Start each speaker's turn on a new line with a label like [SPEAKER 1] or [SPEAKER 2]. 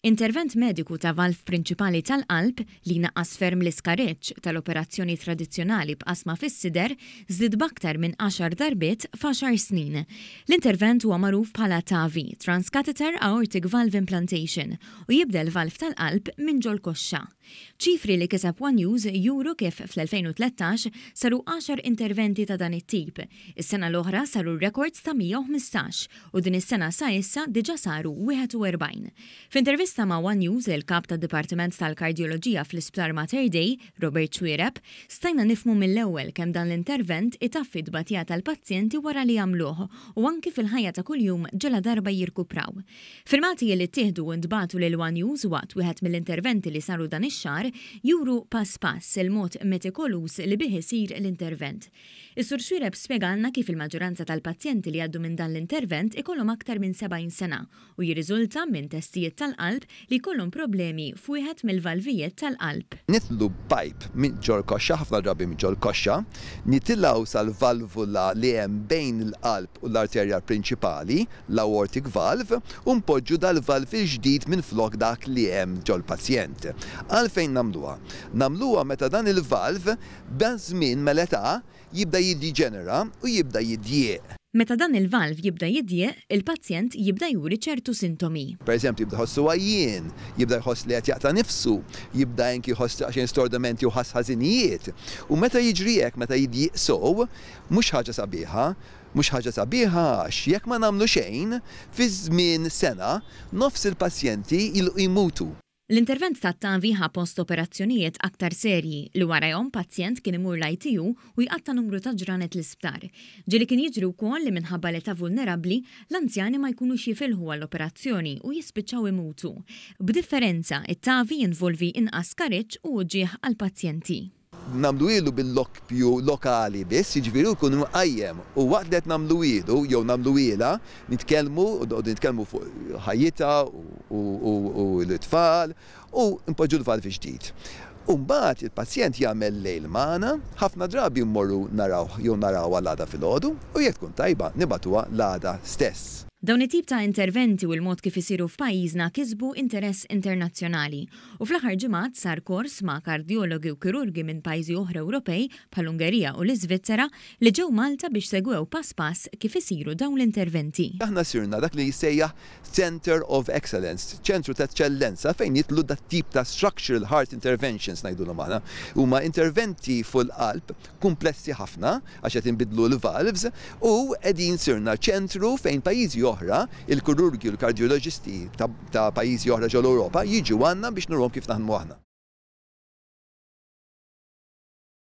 [SPEAKER 1] Intervent mediku ta' valv prinċipali tal-qalb li naqqas ferm l-iskareġġ tal-operazzjoni tradizzjonali b'qasma fis-sider żdied b'aktar minn 10 darbiet f'10 snin. L-intervent huwa magħruf bħala TAVI, Transcatheter Aortic Valve Implantation, u jibdel valv tal-qalb minn ġol koxxa. ċifri li kiseb One News juru kif fl-2013 saru 10 interventi ta' dan it-tip. Is-sena l-oħra saru records ta' 115 u din is-sena sa issa diġà saru 41. F'intervista ma' One News, il-kap tad Dipartiment tal-Kardjoloġija fl-Isptar Mater Dei, Robert Xwiereb, stajna nifmu mill-ewwel kemm dan l-intervent itaffi d-batija tal-pazjenti wara li jagħmluh u anki fil-ħajja ta' kuljum ġela darba jirkupraw. Filmati li ttieħdu u ntbagħtu lil One News waqt wieħed mill-interventi li saru dan ix-xahar juru pass pass il-mod metikolus li bih isir l-intervent. Is-Sur Xwiereb spjegalna kif il-maġġoranza tal-pazjenti li għaddu minn dan l-intervent ikollhom aktar minn 70 sena u jirriżulta minn testijiet tal-qalb li jkollhom problemi f'wieħed mill-valvijiet tal-qalb.
[SPEAKER 2] Nitlu pipe minn ġol koxxa, ħafna drabi minn ġol koxxa, nitilgħu sal-valvula li hemm bejn il-qalb u l-arterja prinċipali, l-aortic valve, u npoġġu dal-valv il-ġdid minn flok dak li hemm ġol pazjent. Għalfejn nagħmluha? Nagħmluha meta dan il-valv b'żmien mel-età jibda jiddiġenera u jibda jiddieq.
[SPEAKER 1] Meta dan il-valv jibda jiddieq, il-pazjent jibda juri ċertu sintomi.
[SPEAKER 2] Pereżempju jibda jħossu għajjien, jibda jħoss li qed jaqta' nifsu, jibda anki jħoss xejn stordimenti u ħass ħażinijiet. U meta jiġri hekk, meta jiddieq sow, mhux ħaġa sabiħa, għax jekk ma nagħmlu xejn, fi żmien sena nofs il-pazjenti jmutu.
[SPEAKER 1] L-intervent ta' TAVI ħa post-operazzjonijiet aktar serji li warahom pazjent kien imur l-ITU u jqatta' numru ta' ġranet l-isptar. Ġieli kien jiġri wkoll li minħabba l-età vulnerabbli l-anzjani ma jkunux jifilħu għall-operazzjoni u jispiċċaw imutu. B'differenza, it-TAVI jinvolvi inqas kareġġ u ġieħ għall-pazjenti.
[SPEAKER 2] Namlu ilu bil-lokpju lokali biss, jiġifieri jkunu mqajjem u waqt li qed namlu ilu jew namlu ilha nitkellmu fuq ħajjita u l-tfal u npoġġu l-valvi ġdid. U mbagħad il-pazjent jagħmel lejl magħna, ħafna drabi mmorru narawha l-għada filgħodu u jekk tkun tajba nibagħtuha l-għada stess.
[SPEAKER 1] Dawn it-tip ta' interventi u l-mod kif isiru f'pajjiżna kisbu interess internazzjonali u fl-aħħar ġimgħat sar kors ma' kardjologi u kirurgi minn pajjiżi oħra Ewropej bħall-Ungerija u l-Iżvizzera li ġew Malta biex segwew pass pass kif isiru dawn l-interventi.
[SPEAKER 2] Aħna sirna dak li jissejjaħ Center of Excellence, ċentru ta' eċċellenza fejn jitlu dat tip ta' structural heart interventions ngħidulhom aħna. Huma interventi fuq il-qalb komplessi ħafna għax qed inbidlu l-valves u qegħdin sirna ċentru fejn pajjiżi oħra, il-kirurgi u l-kardjoloġisti ta' pajjiżi oħra ġol Ewropa jiġu għandna biex nurhom kif naħdmu aħna.